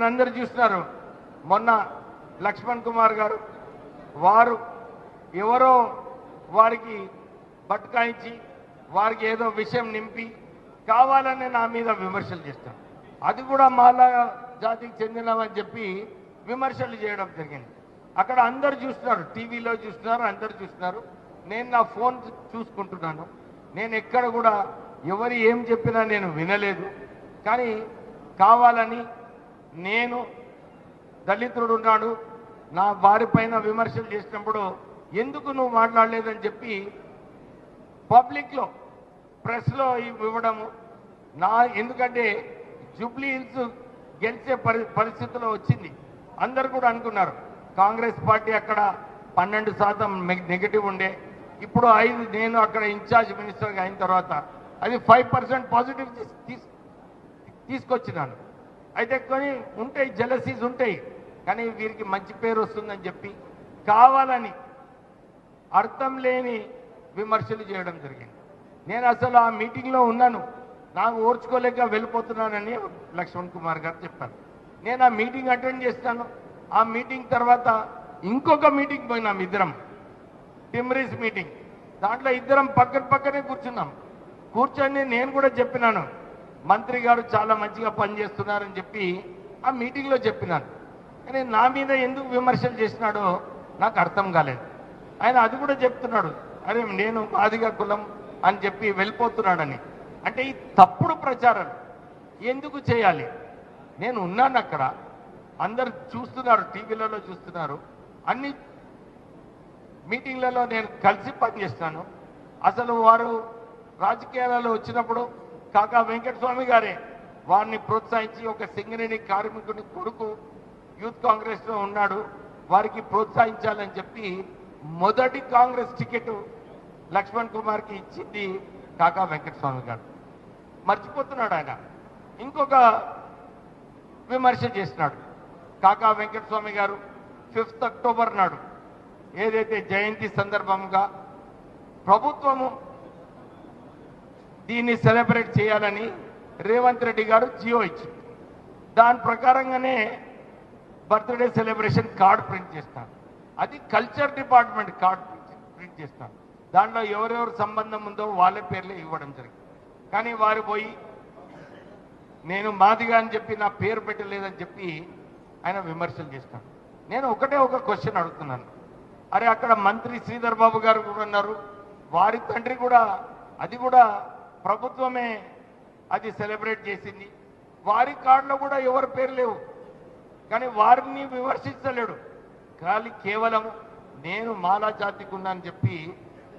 అందరూ చూస్తున్నారు. మొన్న లక్ష్మణ్ కుమార్ గారు వారు ఎవరో వారికి బట్కాయించి వారికి ఏదో విషయం నింపి కావాలని నా మీద విమర్శలు చేస్తారు. అది కూడా మాలా జాతికి చెందినవని చెప్పి విమర్శలు చేయడం జరిగింది. అక్కడ అందరు చూస్తున్నారు, టీవీలో చూస్తున్నారు, అందరు చూస్తున్నారు. నేను నా ఫోన్ చూసుకుంటున్నాను. నేను ఎక్కడ కూడా ఎవరు ఏం చెప్పినా నేను వినలేదు. కానీ కావాలని నేను దళితుడు ఉన్నాడు, నా వారి పైన విమర్శలు చేసినప్పుడు ఎందుకు నువ్వు మాట్లాడలేదని చెప్పి పబ్లిక్లో ప్రెస్లో ఇవ్వడము ఎందుకంటే జూబ్లీ హిల్స్ గెలిచే పరిస్థితిలో వచ్చింది. అందరు కూడా అనుకున్నారు కాంగ్రెస్ పార్టీ అక్కడ 12% నెగిటివ్ ఉండే, ఇప్పుడు 5 నేను అక్కడ ఇన్ఛార్జ్ మినిస్టర్గా అయిన తర్వాత అది 5% పాజిటివ్ తీసుకొచ్చినాను. అయితే కొన్ని ఉంటాయి, జెలసీస్ ఉంటాయి, కానీ వీరికి మంచి పేరు వస్తుందని చెప్పి కావాలని అర్థం లేని విమర్శలు చేయడం జరిగింది. నేను అసలు ఆ మీటింగ్లో ఉన్నాను, నాకు ఓర్చుకోలేక వెళ్ళిపోతున్నానని లక్ష్మణ్ కుమార్ గారు చెప్పారు. నేను ఆ మీటింగ్ అటెండ్ చేస్తాను. ఆ మీటింగ్ తర్వాత ఇంకొక మీటింగ్ పోయినాం ఇద్దరం, టిమ్రీస్ మీటింగ్. దాంట్లో ఇద్దరం పక్కనే కూర్చున్నాం. కూర్చొని నేను కూడా చెప్పినాను, మంత్రి గారు చాలా మంచిగా పనిచేస్తున్నారని చెప్పి ఆ మీటింగ్లో చెప్పినాను. కానీ నా మీద ఎందుకు విమర్శలు చేసినాడో నాకు అర్థం కాలేదు. ఆయన అది కూడా చెప్తున్నాడు, అరే నేను మాదిగా కులం అని చెప్పి వెళ్ళిపోతున్నాడని. అంటే ఈ తప్పుడు ప్రచారం ఎందుకు చేయాలి? నేను ఉన్నాను అక్కడ, అందరు చూస్తున్నారు, టీవీలలో చూస్తున్నారు, అన్ని మీటింగ్లలో నేను కలిసి పనిచేస్తాను. అసలు వారు రాజకీయాలలో వచ్చినప్పుడు కాకా వెంకటస్వామి గారే వారిని ప్రోత్సహించి, ఒక సింగరేణి కార్మికుని కొడుకు యూత్ కాంగ్రెస్లో ఉన్నాడు, వారికి ప్రోత్సహించాలని చెప్పి మొదటి కాంగ్రెస్ టికెట్ లక్ష్మణ్ కుమార్కి ఇచ్చింది కాకా వెంకటస్వామి గారు. మర్చిపోతున్నాడు ఆయన. ఇంకొక విమర్శ చేసినాడు కాకా వెంకటస్వామి గారు. 5 అక్టోబర్ నాడు ఏదైతే జయంతి సందర్భంగా ప్రభుత్వము దీన్ని సెలబ్రేట్ చేయాలని రేవంత్ రెడ్డి గారు జియో ఇచ్చింది. దాని ప్రకారంగానే బర్త్డే సెలబ్రేషన్ కార్డు ప్రింట్ చేస్తాను. అది కల్చర్ డిపార్ట్మెంట్ కార్డు ప్రింట్ చేస్తాను. దాంట్లో ఎవరెవరు సంబంధం ఉందో వాళ్ళ పేర్లే ఇవ్వడం జరిగింది. కానీ వారు పోయి నేను మాదిగా అని చెప్పి నా పేరు పెట్టలేదని చెప్పి ఆయన విమర్శలు చేస్తాను. నేను ఒక క్వశ్చన్ అడుగుతున్నాను, అరే అక్కడ మంత్రి శ్రీధర్ బాబు గారు కూడా ఉన్నారు, వారి తండ్రి కూడా, అది కూడా ప్రభుత్వమే అది సెలబ్రేట్ చేసింది, వారి కార్డులో కూడా ఎవరి పేరు లేవు. కానీ వారిని విమర్శించలేడు, కేవలం నేను మాలా జాతికి ఉన్నానని చెప్పి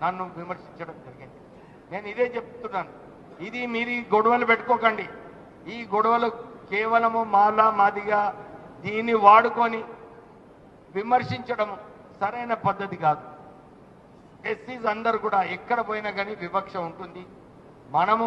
నన్ను విమర్శించడం జరిగింది. నేను ఇదే చెప్తున్నాను, ఇది మీరు గొడవలు పెట్టుకోకండి. ఈ గొడవలు కేవలము మాలా మాదిగా దీన్ని వాడుకొని విమర్శించడం సరైన పద్ధతి కాదు. ఎస్సీస్ అందరు కూడా ఎక్కడ పోయినా కానీ వివక్ష ఉంటుంది. మనము